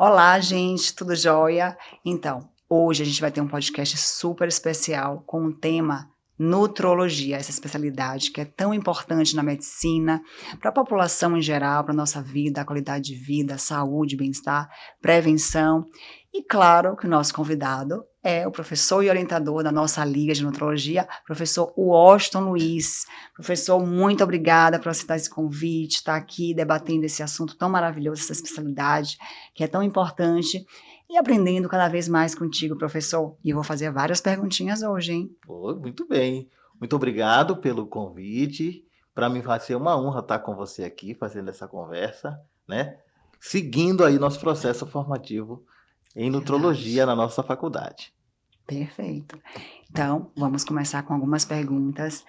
Olá, gente, tudo jóia? Então, hoje a gente vai ter um podcast super especial com o tema nutrologia, essa especialidade que é tão importante na medicina, para a população em geral, para a nossa vida, a qualidade de vida, saúde, bem-estar, prevenção. E claro que o nosso convidado é o professor e orientador da nossa Liga de Nutrologia, professor Washington Luiz. Professor, muito obrigada por aceitar esse convite, estar aqui debatendo esse assunto tão maravilhoso, essa especialidade que é tão importante, e aprendendo cada vez mais contigo, professor. E eu vou fazer várias perguntinhas hoje, hein? Pô, muito bem. Muito obrigado pelo convite. Para mim vai ser uma honra estar com você aqui fazendo essa conversa, né? Seguindo aí nosso processo formativo em nutrologia Verdade. na nossa faculdade. Perfeito. Então, vamos começar com algumas perguntas.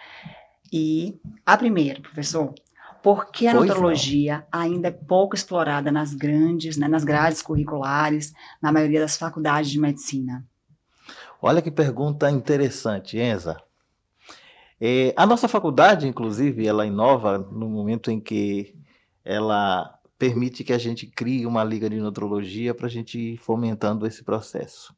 E a primeira, professor, por que a Pois não. nutrologia ainda é pouco explorada nas grandes, né, nas grades curriculares, na maioria das faculdades de medicina? Olha que pergunta interessante, Enza. A nossa faculdade, inclusive, ela inova no momento em que ela permite que a gente crie uma liga de nutrologia para a gente ir fomentando esse processo.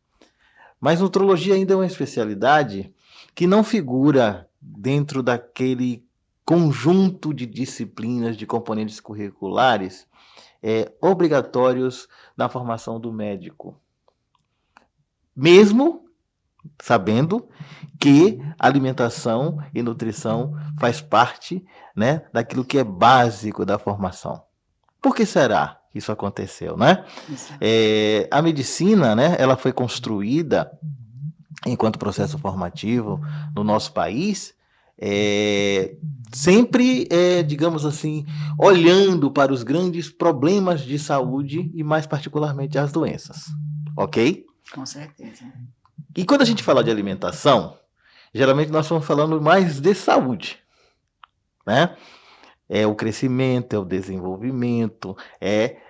Mas nutrologia ainda é uma especialidade que não figura dentro daquele conjunto de disciplinas, de componentes curriculares obrigatórios na formação do médico. Mesmo sabendo que alimentação e nutrição faz parte, né, daquilo que é básico da formação. Por que será que isso aconteceu, né? Exato. A medicina, né, ela foi construída enquanto processo formativo no nosso país, sempre, digamos assim, olhando para os grandes problemas de saúde e mais particularmente as doenças, ok? Com certeza. E quando a gente fala de alimentação, geralmente nós estamos falando mais de saúde, né? É o crescimento, é o desenvolvimento, é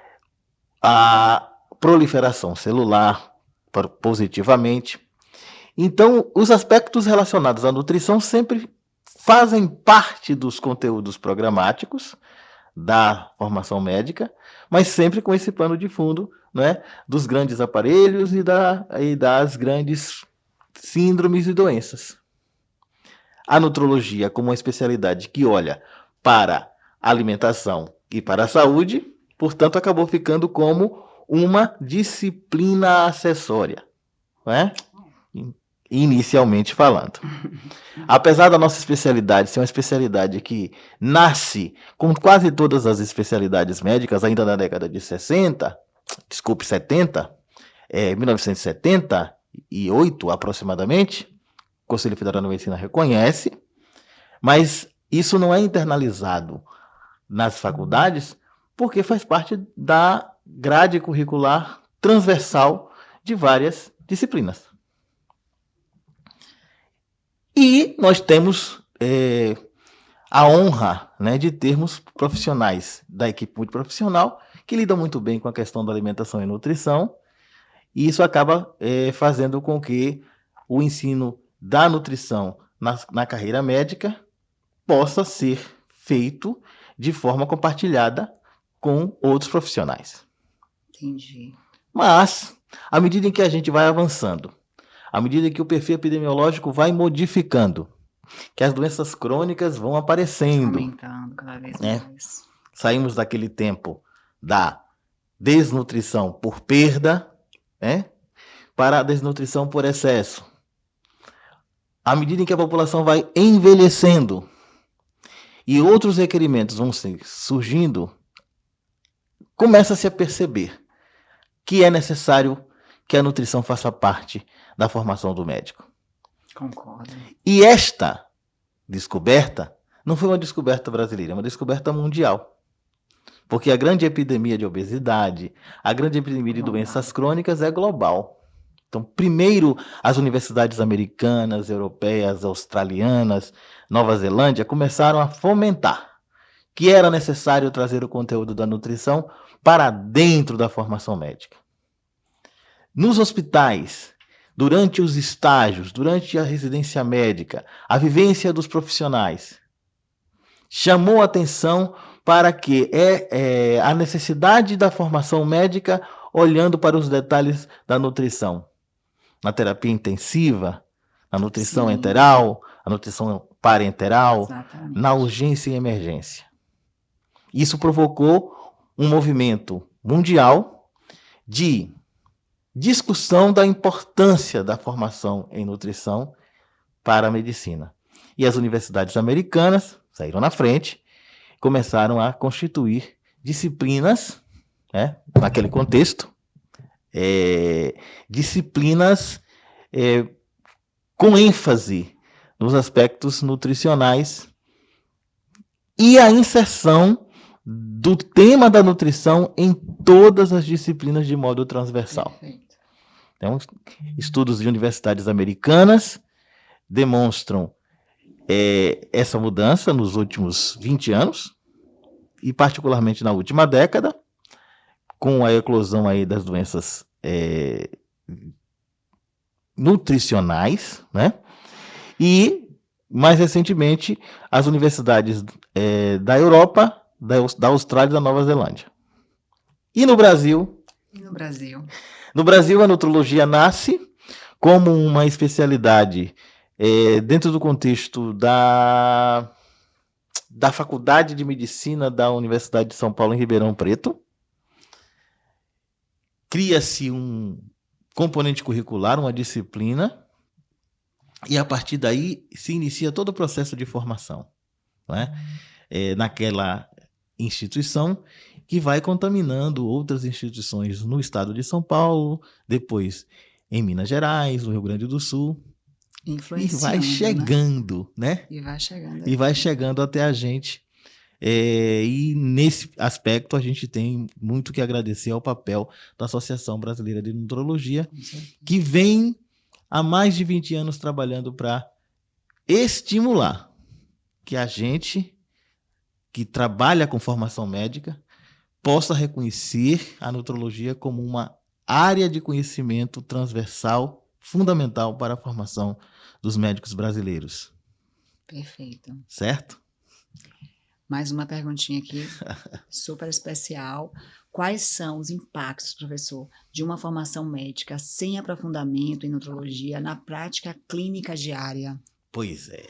a proliferação celular positivamente. Então, os aspectos relacionados à nutrição sempre fazem parte dos conteúdos programáticos da formação médica, mas sempre com esse pano de fundo, né, dos grandes aparelhos e das grandes síndromes e doenças. A nutrologia, como uma especialidade que olha para a alimentação e para a saúde, portanto, acabou ficando como uma disciplina acessória, né? Inicialmente falando. Apesar da nossa especialidade ser uma especialidade que nasce com quase todas as especialidades médicas ainda na década de 60, desculpe, 70, 1978 aproximadamente, o Conselho Federal de Medicina reconhece, mas isso não é internalizado nas faculdades porque faz parte da grade curricular transversal de várias disciplinas. E nós temos a honra, né, de termos profissionais da equipe multiprofissional que lidam muito bem com a questão da alimentação e nutrição, e isso acaba fazendo com que o ensino da nutrição na carreira médica possa ser feito de forma compartilhada com outros profissionais. Entendi. Mas, à medida em que a gente vai avançando, à medida que o perfil epidemiológico vai modificando, que as doenças crônicas vão aparecendo, Aumentando cada vez né? mais. Saímos daquele tempo da desnutrição por perda, né, para a desnutrição por excesso. À medida em que a população vai envelhecendo e outros requerimentos vão surgindo, começa-se a perceber que é necessário que a nutrição faça parte da formação do médico. Concordo. E esta descoberta não foi uma descoberta brasileira, é uma descoberta mundial. Porque a grande epidemia de obesidade, a grande epidemia de doenças crônicas é global. Então, primeiro, as universidades americanas, europeias, australianas, Nova Zelândia começaram a fomentar que era necessário trazer o conteúdo da nutrição para dentro da formação médica. Nos hospitais, durante os estágios, durante a residência médica, a vivência dos profissionais chamou a atenção para que a necessidade da formação médica olhando para os detalhes da nutrição. Na terapia intensiva, na nutrição Sim. enteral, a nutrição parenteral, Exatamente. na urgência e emergência. Isso provocou um movimento mundial de discussão da importância da formação em nutrição para a medicina. E as universidades americanas saíram na frente, começaram a constituir disciplinas, né, naquele contexto, disciplinas com ênfase nos aspectos nutricionais e a inserção do tema da nutrição em todas as disciplinas de modo transversal. Perfeito. Então, estudos de universidades americanas demonstram essa mudança nos últimos 20 anos, e particularmente na última década, com a eclosão aí das doenças nutricionais, né? E, mais recentemente, as universidades da Europa, da Austrália e da Nova Zelândia. E no Brasil? No Brasil, a nutrologia nasce como uma especialidade dentro do contexto da Faculdade de Medicina da Universidade de São Paulo, em Ribeirão Preto. Cria-se um componente curricular, uma disciplina, e a partir daí se inicia todo o processo de formação, né? Naquela instituição, que vai contaminando outras instituições no estado de São Paulo, depois em Minas Gerais, no Rio Grande do Sul, e vai chegando, né? E vai chegando até a gente. E nesse aspecto a gente tem muito que agradecer ao papel da Associação Brasileira de Nutrologia, que vem há mais de 20 anos trabalhando para estimular que a gente que trabalha com formação médica possa reconhecer a nutrologia como uma área de conhecimento transversal, fundamental para a formação dos médicos brasileiros. Perfeito. Certo? Mais uma perguntinha aqui, super especial. Quais são os impactos, professor, de uma formação médica sem aprofundamento em nutrologia na prática clínica diária? Pois é.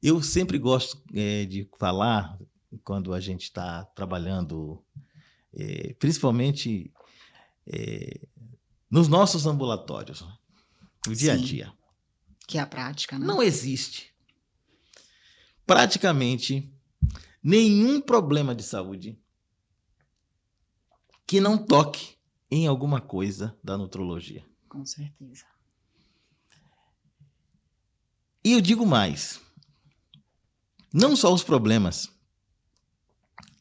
Eu sempre gosto de falar, quando a gente está trabalhando, principalmente nos nossos ambulatórios, no dia a dia. Que é a prática, né? Não existe praticamente nenhum problema de saúde que não toque em alguma coisa da nutrologia. Com certeza. E eu digo mais, não só os problemas,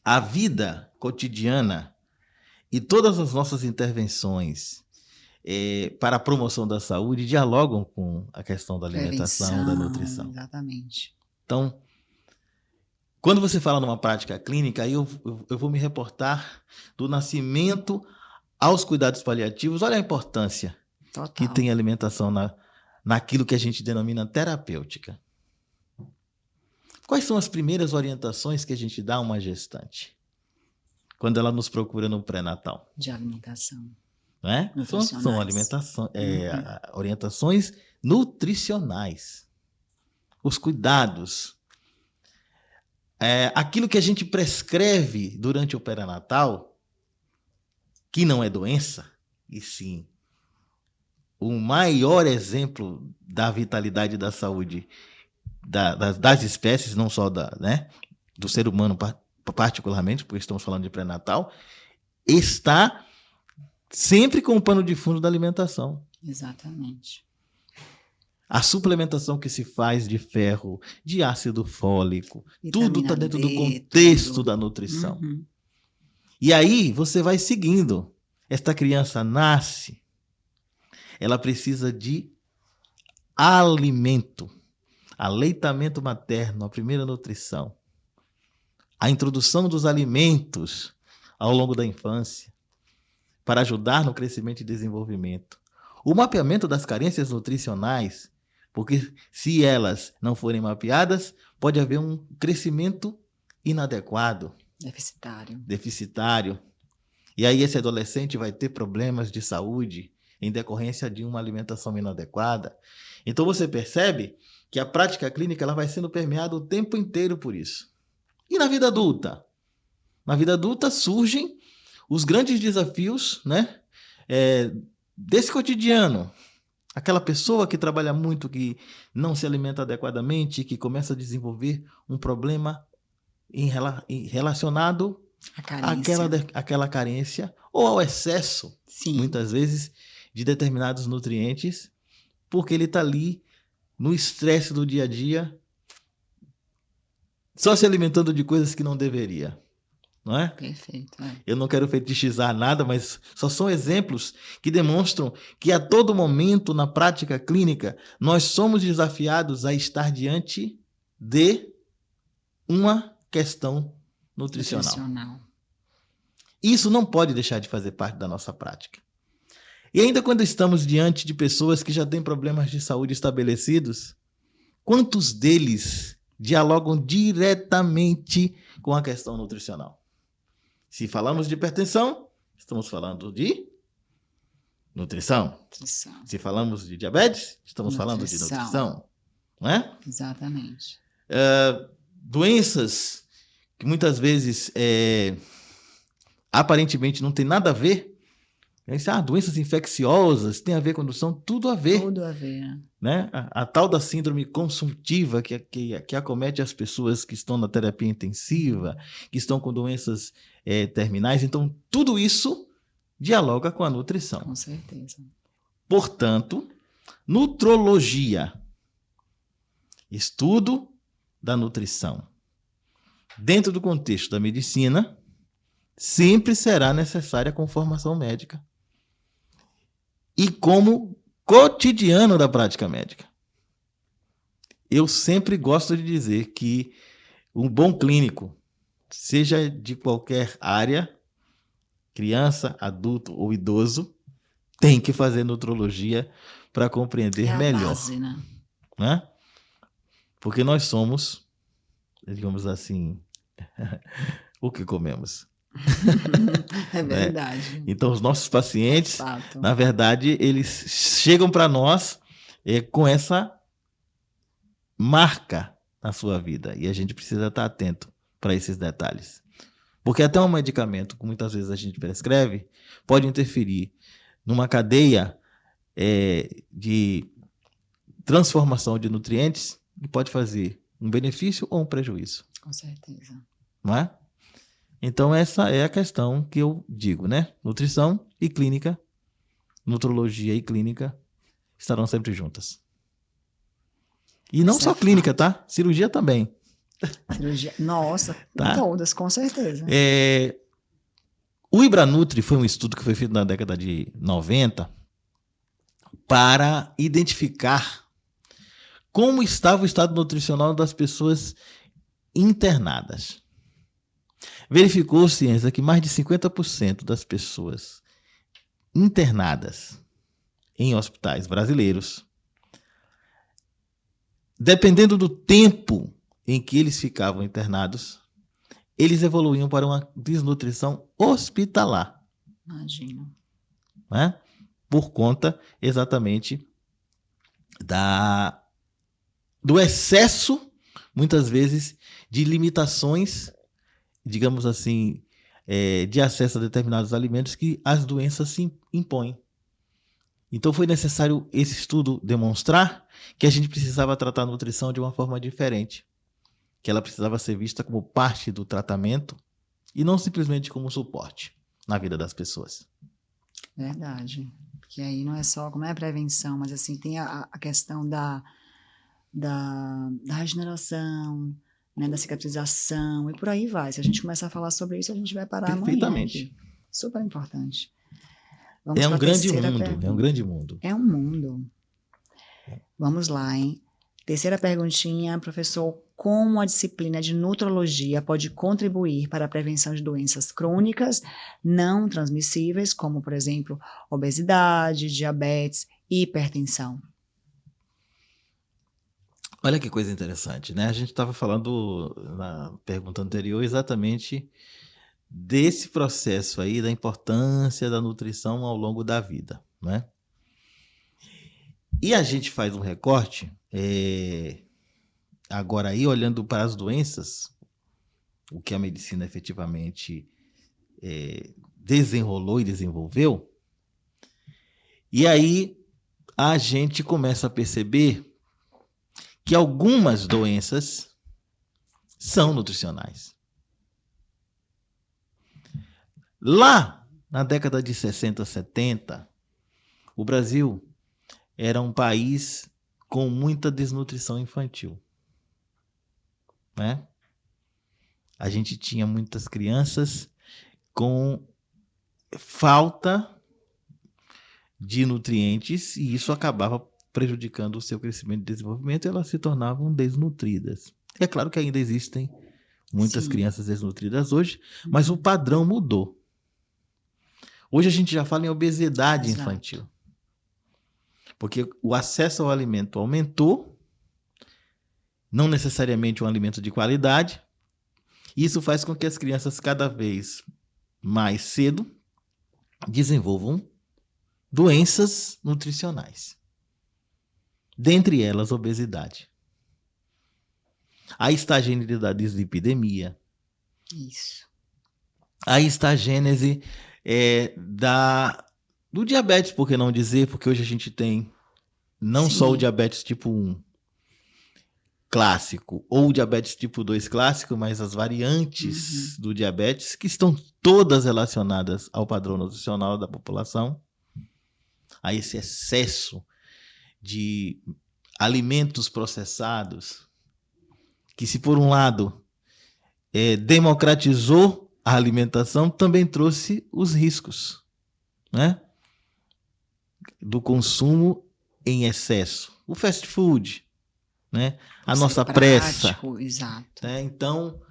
a vida cotidiana e todas as nossas intervenções para a promoção da saúde dialogam com a questão da alimentação, da nutrição. Exatamente. Então, quando você fala numa prática clínica, eu vou me reportar do nascimento aos cuidados paliativos. Olha a importância que tem a alimentação naquilo que a gente denomina terapêutica. Quais são as primeiras orientações que a gente dá a uma gestante quando ela nos procura no pré-natal? De alimentação. Não é? São orientações nutricionais. Os cuidados. Aquilo que a gente prescreve durante o pré-natal, que não é doença, e sim o maior exemplo da vitalidade da saúde das espécies, não só do ser humano particularmente, porque estamos falando de pré-natal, está sempre com o pano de fundo da alimentação. Exatamente. A suplementação que se faz de ferro, de ácido fólico, tudo está dentro do contexto da nutrição. Uhum. E aí você vai seguindo. Esta criança nasce, ela precisa de alimento, aleitamento materno, a primeira nutrição. A introdução dos alimentos ao longo da infância, para ajudar no crescimento e desenvolvimento. O mapeamento das carências nutricionais, porque se elas não forem mapeadas, pode haver um crescimento inadequado. Deficitário. E aí esse adolescente vai ter problemas de saúde em decorrência de uma alimentação inadequada. Então você percebe que a prática clínica ela vai sendo permeada o tempo inteiro por isso. E na vida adulta? Na vida adulta surgem os grandes desafios, né, desse cotidiano. Aquela pessoa que trabalha muito, que não se alimenta adequadamente, que começa a desenvolver um problema relacionado A carência. àquela carência ou ao excesso, Sim. muitas vezes, de determinados nutrientes, porque ele está ali no estresse do dia a dia, só se alimentando de coisas que não deveria. Não é? Perfeito. Eu não quero fetichizar nada, mas só são exemplos que demonstram que a todo momento na prática clínica nós somos desafiados a estar diante de uma questão nutricional. Isso não pode deixar de fazer parte da nossa prática. E ainda quando estamos diante de pessoas que já têm problemas de saúde estabelecidos, quantos deles dialogam diretamente com a questão nutricional? Se falamos de hipertensão, estamos falando de nutrição. Se falamos de diabetes, estamos falando de nutrição. Não é? Exatamente. Doenças que muitas vezes aparentemente não tem nada a ver. Doenças infecciosas tem a ver com nutrição, tudo a ver. Tudo a ver. Né? A tal da síndrome consumptiva que acomete as pessoas que estão na terapia intensiva, que estão com doenças terminais. Então, tudo isso dialoga com a nutrição. Com certeza. Portanto, nutrologia, estudo da nutrição, dentro do contexto da medicina, sempre será necessária com formação médica. E como cotidiano da prática médica. Eu sempre gosto de dizer que um bom clínico, seja de qualquer área, criança, adulto ou idoso, tem que fazer nutrologia para compreender melhor. Base, né? Né? Porque nós somos, digamos assim, o que comemos. É verdade. Né? Então, os nossos pacientes, na verdade, eles chegam para nós com essa marca na sua vida. E a gente precisa estar atento para esses detalhes. Porque até um medicamento, que muitas vezes a gente prescreve, pode interferir numa cadeia de transformação de nutrientes e pode fazer um benefício ou um prejuízo. Com certeza. Não é? Então, essa é a questão que eu digo, né? Nutrição e clínica, nutrologia e clínica estarão sempre juntas. E não só clínica, tá? Cirurgia também. Cirurgia, nossa, tá? Todas, com certeza. O Ibranutri foi um estudo que foi feito na década de 90 para identificar como estava o estado nutricional das pessoas internadas. Verificou-se que mais de 50% das pessoas internadas em hospitais brasileiros, dependendo do tempo em que eles ficavam internados, eles evoluíam para uma desnutrição hospitalar. Imagino. Né? Por conta exatamente do excesso, muitas vezes, de limitações, digamos assim, de acesso a determinados alimentos que as doenças se impõem. Então foi necessário esse estudo demonstrar que a gente precisava tratar a nutrição de uma forma diferente, que ela precisava ser vista como parte do tratamento e não simplesmente como suporte na vida das pessoas. Verdade. Porque aí não é só como é a prevenção, mas assim tem a questão da regeneração, né, da cicatrização e por aí vai. Se a gente começar a falar sobre isso, a gente vai parar perfeitamente. Amanhã. Super importante. É um grande mundo, é um grande mundo. É um mundo. Vamos lá, hein? Terceira perguntinha, professor. Como a disciplina de nutrologia pode contribuir para a prevenção de doenças crônicas não transmissíveis, como, por exemplo, obesidade, diabetes e hipertensão? Olha que coisa interessante, né? A gente estava falando na pergunta anterior exatamente desse processo aí, da importância da nutrição ao longo da vida, né? E a gente faz um recorte, agora aí, olhando para as doenças, o que a medicina efetivamente desenrolou e desenvolveu, e aí a gente começa a perceber que algumas doenças são nutricionais. Lá na década de 60, 70, o Brasil era um país com muita desnutrição infantil, né? A gente tinha muitas crianças com falta de nutrientes e isso acabava prejudicando o seu crescimento e desenvolvimento e elas se tornavam desnutridas. É claro que ainda existem muitas Sim. crianças desnutridas hoje, mas o padrão mudou. Hoje a gente já fala em obesidade Exato. infantil. Porque o acesso ao alimento aumentou, não necessariamente um alimento de qualidade. Isso faz com que as crianças cada vez mais cedo desenvolvam doenças nutricionais. Dentre elas, obesidade. Aí está a gênese da dislipidemia. Isso. Aí está a gênese do diabetes, por que não dizer? Porque hoje a gente tem não só o diabetes tipo 1 clássico ou o diabetes tipo 2 clássico, mas as variantes do diabetes que estão todas relacionadas ao padrão nutricional da população, a esse excesso de alimentos processados, que se por um lado democratizou a alimentação, também trouxe os riscos, né, do consumo em excesso. O fast food, né, a nossa pressa. Exato. Né? Então,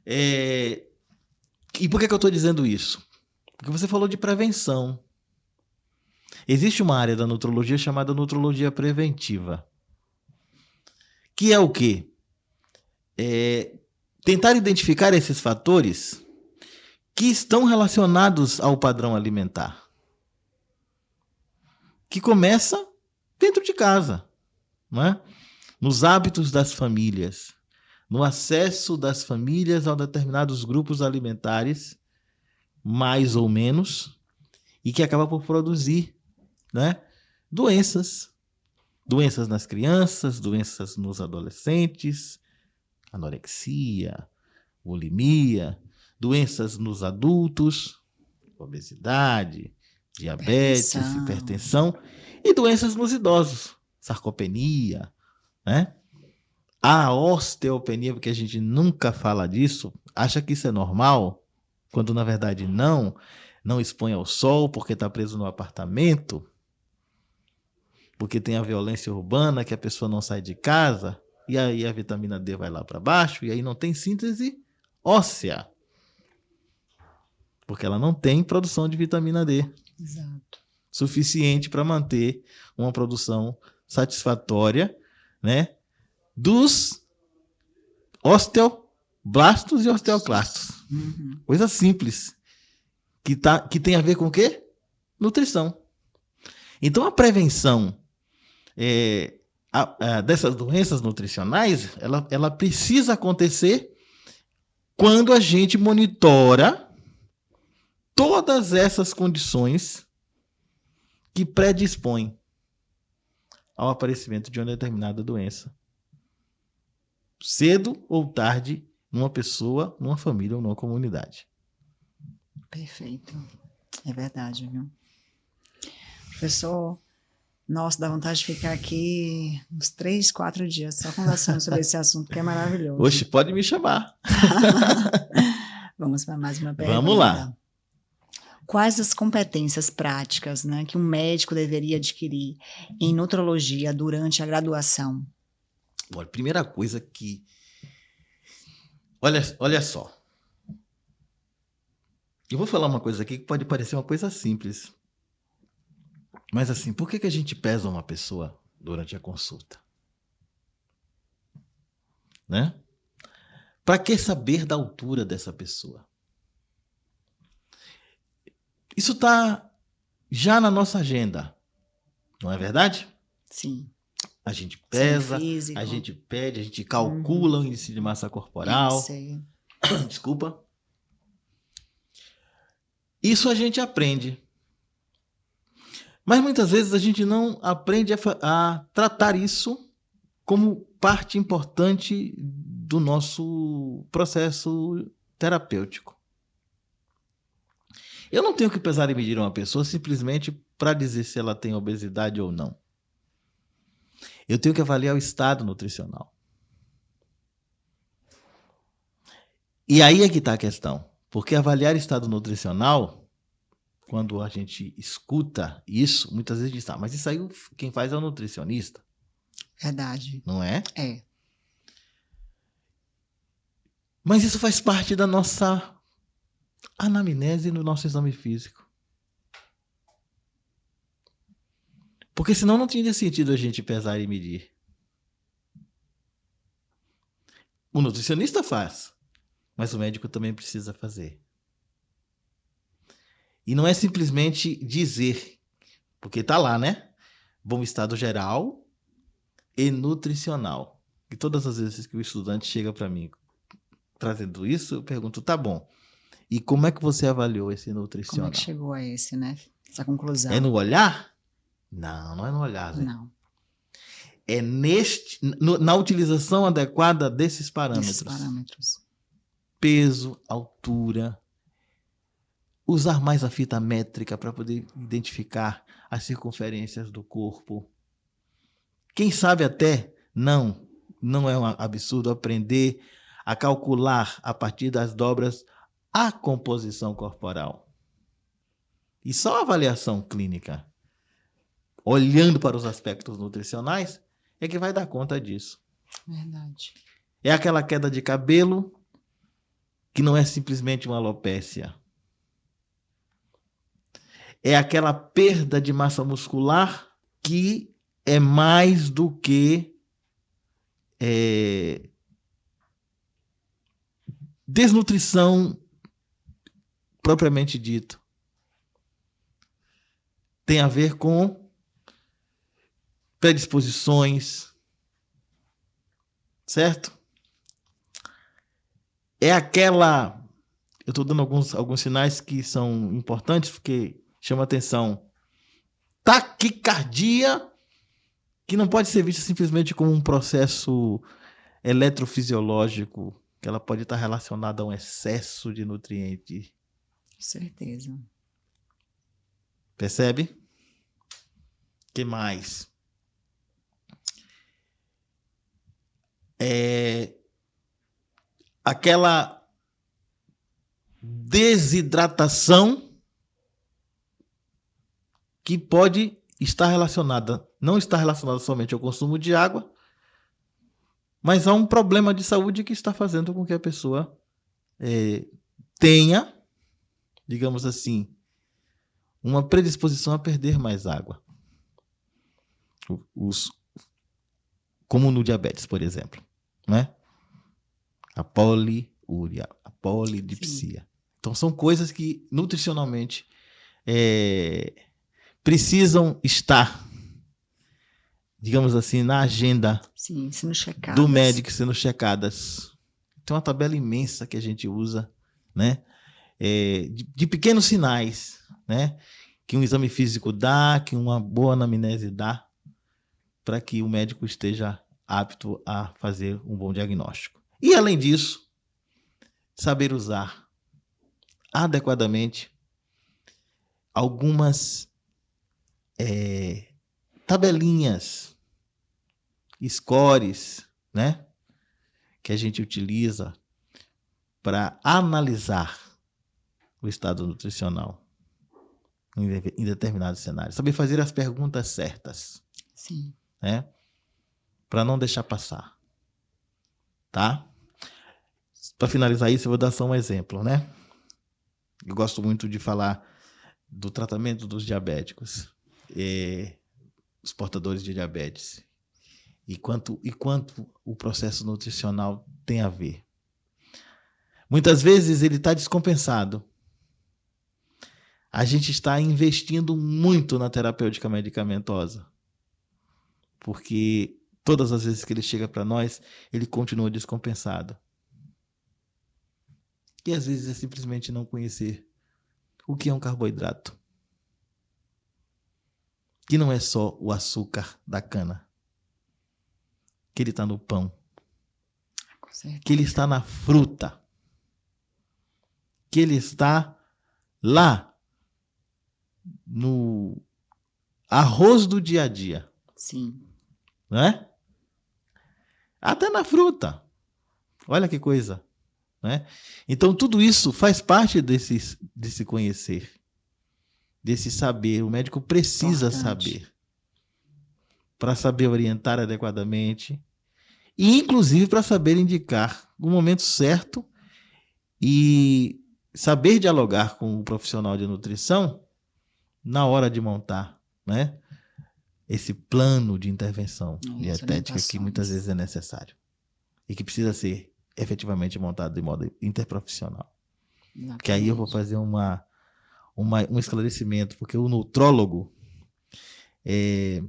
e por que eu estou dizendo isso? Porque você falou de prevenção. Existe uma área da nutrologia chamada nutrologia preventiva. Que é o quê? Tentar identificar esses fatores que estão relacionados ao padrão alimentar. Que começa dentro de casa, não é? Nos hábitos das famílias, no acesso das famílias a determinados grupos alimentares, mais ou menos, e que acaba por produzir, né, doenças. Doenças nas crianças, doenças nos adolescentes, anorexia, bulimia, doenças nos adultos, obesidade, diabetes, hipertensão e doenças nos idosos, sarcopenia, né? A osteopenia, porque a gente nunca fala disso, acha que isso é normal, quando na verdade não expõe ao sol porque está preso no apartamento, porque tem a violência urbana, que a pessoa não sai de casa, e aí a vitamina D vai lá para baixo, e aí não tem síntese óssea, porque ela não tem produção de vitamina D. Exato. Suficiente para manter uma produção satisfatória, né, dos osteoblastos e osteoclastos. Coisa simples, que tem a ver com o quê? Nutrição. Então a prevenção dessas doenças nutricionais, ela precisa acontecer quando a gente monitora todas essas condições que predispõem ao aparecimento de uma determinada doença, cedo ou tarde, numa pessoa, numa família ou numa comunidade. Perfeito. É verdade, viu? Professor, nossa, dá vontade de ficar aqui uns 3, 4 dias só conversando sobre esse assunto, que é maravilhoso. Oxe, pode me chamar. Vamos para mais uma pergunta. Vamos lá. Quais as competências práticas, né, que um médico deveria adquirir em nutrologia durante a graduação? Bom, a primeira coisa que... Olha só. Eu vou falar uma coisa aqui que pode parecer uma coisa simples. Mas assim, por que a gente pesa uma pessoa durante a consulta? Né? Para que saber da altura dessa pessoa? Isso está já na nossa agenda, não é verdade? Sim. A gente Exame pesa, físico. a gente pede, a gente calcula o índice de massa corporal. Isso aí. Desculpa. Isso a gente aprende. Mas muitas vezes a gente não aprende a tratar isso como parte importante do nosso processo terapêutico. Eu não tenho que pesar e medir uma pessoa simplesmente para dizer se ela tem obesidade ou não. Eu tenho que avaliar o estado nutricional. E aí é que está a questão. Porque avaliar o estado nutricional, quando a gente escuta isso, muitas vezes diz, mas isso aí quem faz é o nutricionista. Verdade. Não é? É. Mas isso faz parte da nossa anamnese no nosso exame físico. Porque senão não tinha sentido a gente pesar e medir. O nutricionista faz, mas o médico também precisa fazer. E não é simplesmente dizer, porque está lá, né? Bom estado geral e nutricional. E todas as vezes que o estudante chega para mim trazendo isso, eu pergunto, tá bom, e como é que você avaliou esse nutricional? Como é que chegou a esse, né? Essa conclusão. É no olhar? Não, não é no olhar, Zé. Não. É na utilização adequada desses parâmetros. Peso, altura, usar mais a fita métrica para poder identificar as circunferências do corpo. Quem sabe até, não é um absurdo aprender a calcular a partir das dobras a composição corporal. E só a avaliação clínica, olhando para os aspectos nutricionais, é que vai dar conta disso. Verdade. É aquela queda de cabelo que não é simplesmente uma alopécia. É aquela perda de massa muscular que é mais do que desnutrição propriamente dito. Tem a ver com predisposições, certo? É aquela... Eu estou dando alguns sinais que são importantes porque chama atenção. Taquicardia, que não pode ser vista simplesmente como um processo eletrofisiológico, que ela pode estar relacionada a um excesso de nutriente. Certeza. Percebe? O que mais? Aquela desidratação que pode estar relacionada, não está relacionada somente ao consumo de água, mas há um problema de saúde que está fazendo com que a pessoa tenha, digamos assim, uma predisposição a perder mais água. Como no diabetes, por exemplo, né? A poliúria, a polidipsia. Sim. Então são coisas que nutricionalmente precisam estar, digamos assim, na agenda. Sim, sendo checadas. Do médico, sendo checadas. Tem uma tabela imensa que a gente usa, né? De pequenos sinais, né? Que um exame físico dá, que uma boa anamnese dá, para que o médico esteja apto a fazer um bom diagnóstico. E, além disso, saber usar adequadamente algumas tabelinhas, scores, né? Que a gente utiliza para analisar o estado nutricional em determinados cenários. Saber fazer as perguntas certas. Sim. Né? Para não deixar passar. Tá? Para finalizar isso, eu vou dar só um exemplo, né? Eu gosto muito de falar do tratamento dos diabéticos, os portadores de diabetes, e quanto o processo nutricional tem a ver. Muitas vezes ele está descompensado. A gente está investindo muito na terapêutica medicamentosa, porque todas as vezes que ele chega para nós, ele continua descompensado. E às vezes é simplesmente não conhecer o que é um carboidrato, que não é só o açúcar da cana, que ele está no pão, que ele está na fruta, que ele está lá no arroz do dia a dia. Sim. Não é? Até na fruta. Olha que coisa. Né? Então, tudo isso faz parte desse conhecer, desse saber. O médico precisa saber, para saber orientar adequadamente e, inclusive, para saber indicar o momento certo e saber dialogar com o profissional de nutrição na hora de montar, né, esse plano de intervenção dietética que muitas vezes é necessário e que precisa ser efetivamente montado de modo interprofissional. Exatamente. Que aí eu vou fazer um esclarecimento, porque o nutrólogo é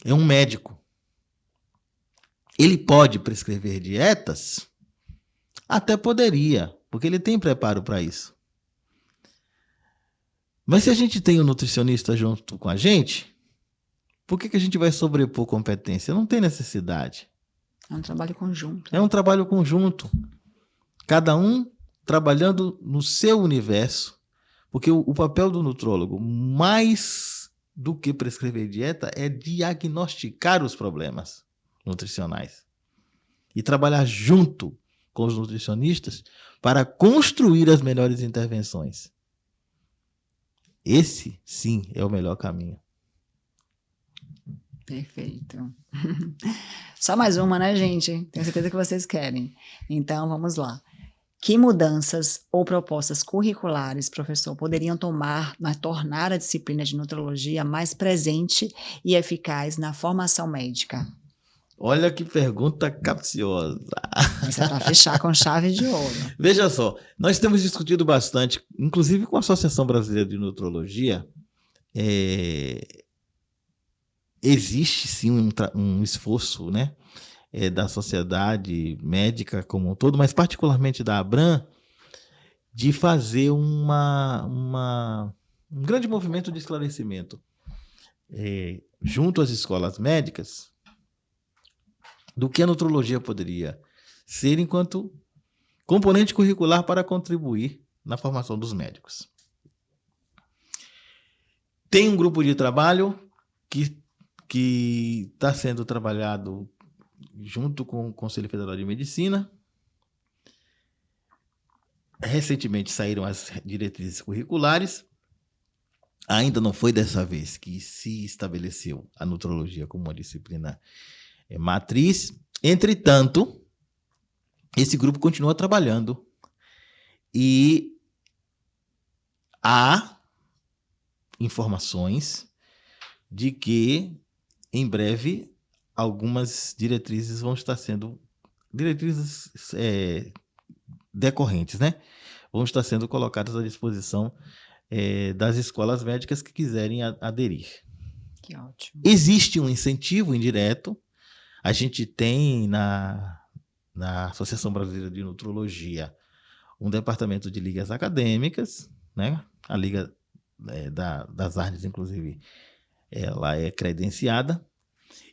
um médico. Ele pode prescrever dietas? Até poderia, porque ele tem preparo para isso. Mas se a gente tem um nutricionista junto com a gente, por que a gente vai sobrepor competência? Não tem necessidade. É um trabalho conjunto. É um trabalho conjunto. Cada um trabalhando no seu universo. Porque o papel do nutrólogo, mais do que prescrever dieta, é diagnosticar os problemas nutricionais. E trabalhar junto com os nutricionistas para construir as melhores intervenções. Esse, sim, é o melhor caminho. Perfeito. Só mais uma, né, gente? Tenho certeza que vocês querem. Então, vamos lá. Que mudanças ou propostas curriculares, professor, poderiam tornar a disciplina de nutrologia mais presente e eficaz na formação médica? Olha que pergunta capciosa. Isso é para fechar com chave de ouro. Veja só, nós temos discutido bastante, inclusive com a Associação Brasileira de Nutrologia, existe sim um esforço, né, da sociedade médica como um todo, mas particularmente da ABRAM, de fazer um grande movimento de esclarecimento junto às escolas médicas do que a nutrologia poderia ser enquanto componente curricular para contribuir na formação dos médicos. Tem um grupo de trabalho que está sendo trabalhado junto com o Conselho Federal de Medicina. Recentemente saíram as diretrizes curriculares. Ainda não foi dessa vez que se estabeleceu a nutrologia como uma disciplina matriz. Entretanto, esse grupo continua trabalhando e há informações de que em breve algumas diretrizes vão estar sendo decorrentes, né? Vão estar sendo colocadas à disposição das escolas médicas que quiserem aderir. Que ótimo. Existe um incentivo indireto. A gente tem na Associação Brasileira de Nutrologia um departamento de ligas acadêmicas, né? A Liga das Artes, inclusive, ela é credenciada.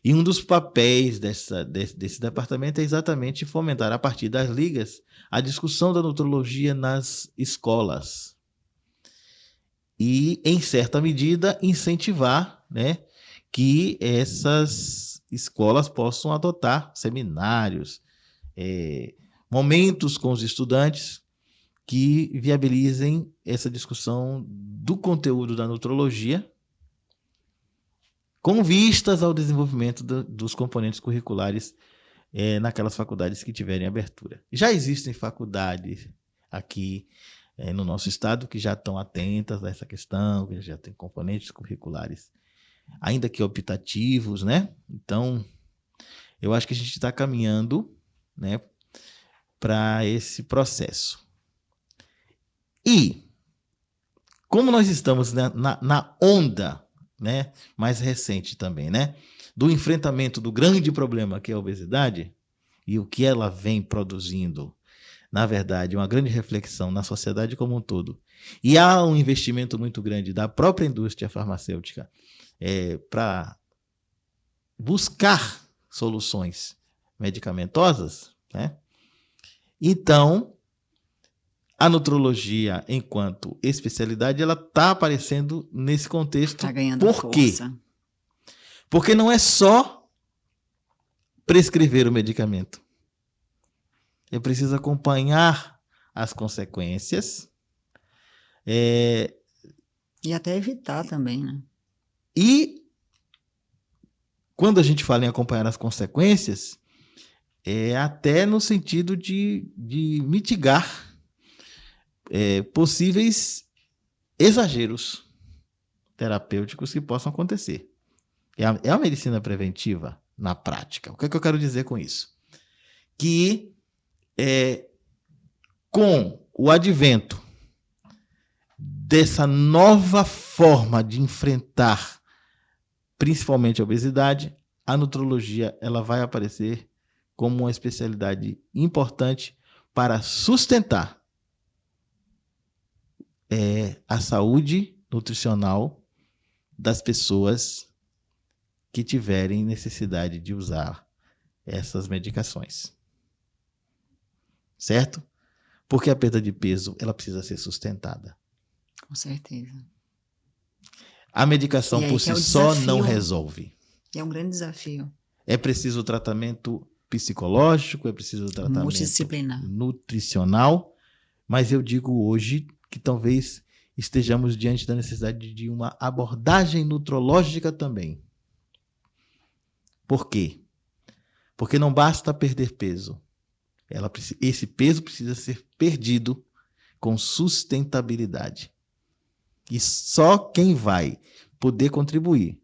E um dos papéis desse departamento é exatamente fomentar, a partir das ligas, a discussão da nutrologia nas escolas. E, em certa medida, incentivar, né, que essas escolas possam adotar seminários, momentos com os estudantes que viabilizem essa discussão do conteúdo da nutrologia com vistas ao desenvolvimento dos componentes curriculares naquelas faculdades que tiverem abertura. Já existem faculdades aqui no nosso estado que já estão atentas a essa questão, que já tem componentes curriculares, ainda que optativos, né? Então, eu acho que a gente está caminhando, né, para esse processo. E como nós estamos, né, na onda, né, mais recente também, né, do enfrentamento do grande problema que é a obesidade e o que ela vem produzindo, na verdade, uma grande reflexão na sociedade como um todo. E há um investimento muito grande da própria indústria farmacêutica para buscar soluções medicamentosas, né? Então, a nutrologia, enquanto especialidade, ela está aparecendo nesse contexto. Está ganhando Por quê? força. Porque não é só prescrever o medicamento. Eu preciso acompanhar as consequências. E até evitar também, né? E quando a gente fala em acompanhar as consequências, é até no sentido de mitigar possíveis exageros terapêuticos que possam acontecer. É a medicina preventiva na prática. O que é que eu quero dizer com isso? Que com o advento dessa nova forma de enfrentar principalmente a obesidade, a nutrologia ela vai aparecer como uma especialidade importante para sustentar a saúde nutricional das pessoas que tiverem necessidade de usar essas medicações. Certo? Porque a perda de peso ela precisa ser sustentada. Com certeza. A medicação por si só não resolve. É um grande desafio. É preciso tratamento psicológico, é preciso tratamento multidisciplinar, nutricional, mas eu digo hoje que talvez estejamos diante da necessidade de uma abordagem nutrológica também. Por quê? Porque não basta perder peso. Esse peso precisa ser perdido com sustentabilidade. E só quem vai poder contribuir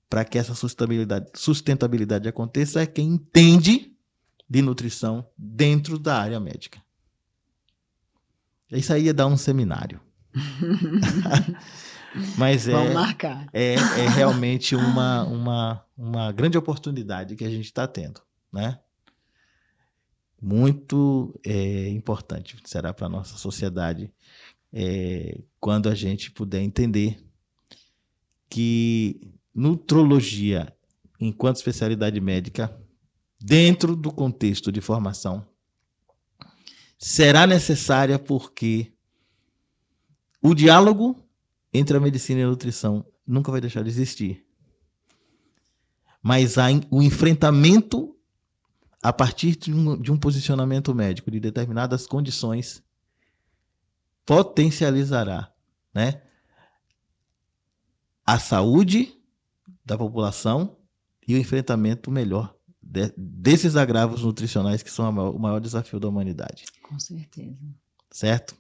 para que essa sustentabilidade aconteça é quem entende de nutrição dentro da área médica. Isso aí ia dar um seminário. Mas vamos marcar. É realmente uma grande oportunidade que a gente está tendo, né? Muito importante será para a nossa sociedade quando a gente puder entender que nutrologia, enquanto especialidade médica, dentro do contexto de formação, será necessária porque o diálogo entre a medicina e a nutrição nunca vai deixar de existir. Mas o enfrentamento a partir de um posicionamento médico de determinadas condições potencializará, né, a saúde da população e o enfrentamento melhor desses agravos nutricionais que são o maior desafio da humanidade. Com certeza. Certo?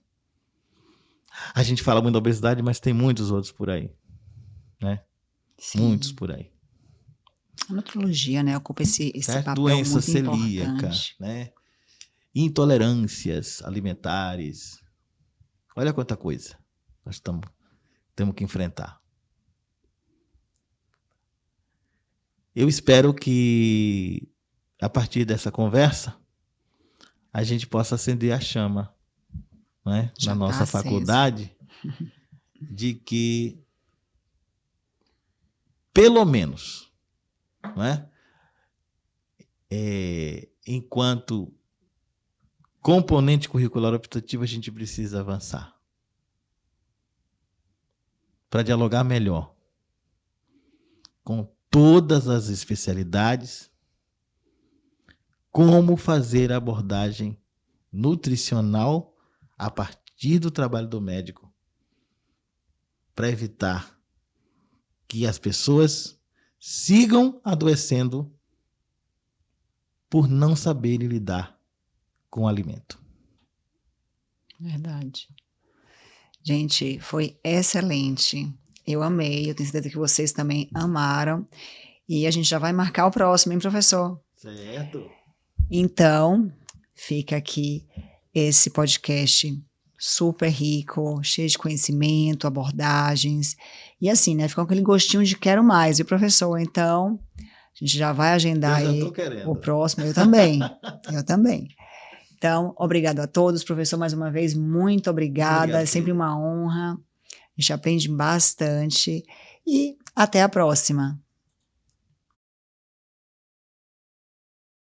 A gente fala muito da obesidade, mas tem muitos outros por aí, né? Sim. Muitos por aí. A nutrologia, né, ocupa esse papel doença muito celíaca, importante. né? Intolerâncias alimentares. Olha quanta coisa nós temos que enfrentar. Eu espero que, a partir dessa conversa, a gente possa acender a chama, né, na nossa faculdade, de que, pelo menos, né, enquanto componente curricular optativo, a gente precisa avançar para dialogar melhor com todas as especialidades, como fazer a abordagem nutricional a partir do trabalho do médico para evitar que as pessoas sigam adoecendo por não saberem lidar com o alimento. Verdade. Gente, foi excelente. Eu amei, eu tenho certeza que vocês também amaram. E a gente já vai marcar o próximo, hein, professor? Certo. Então, fica aqui esse podcast super rico, cheio de conhecimento, abordagens, e assim, né, ficou com aquele gostinho de quero mais, e professor, então, a gente já vai agendar Eu já tô aí o querendo. próximo, eu também. Então, obrigado a todos, professor, mais uma vez, muito obrigada, Obrigado, é sempre querida. uma honra, a gente aprende bastante, e até a próxima.